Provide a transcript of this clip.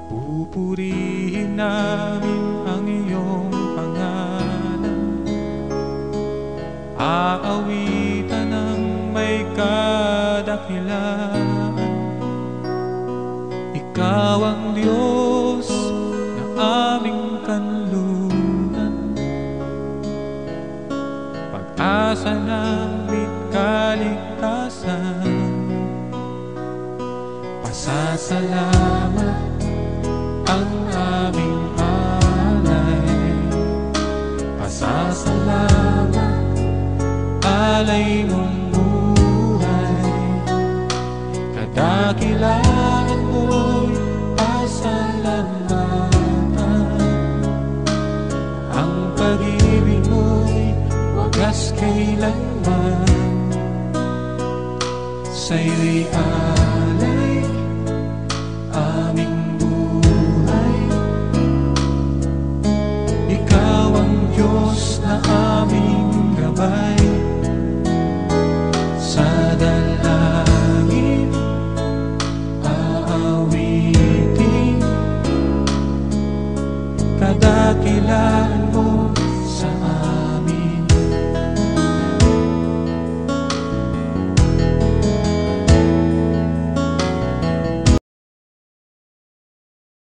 Pupurihin namin ang iyong pangalan, aawitan ng may kadakilaan. Ikaw ang Diyos na aming kanlungan, pag-asa namin kaligtasan. Pasasalamat ang aming alay, pasasalamat, alay mong buhay. Kadakilaan mo'y pasalamatan, ang pag-ibig mo'y wagas kailanman. Sa'yo'y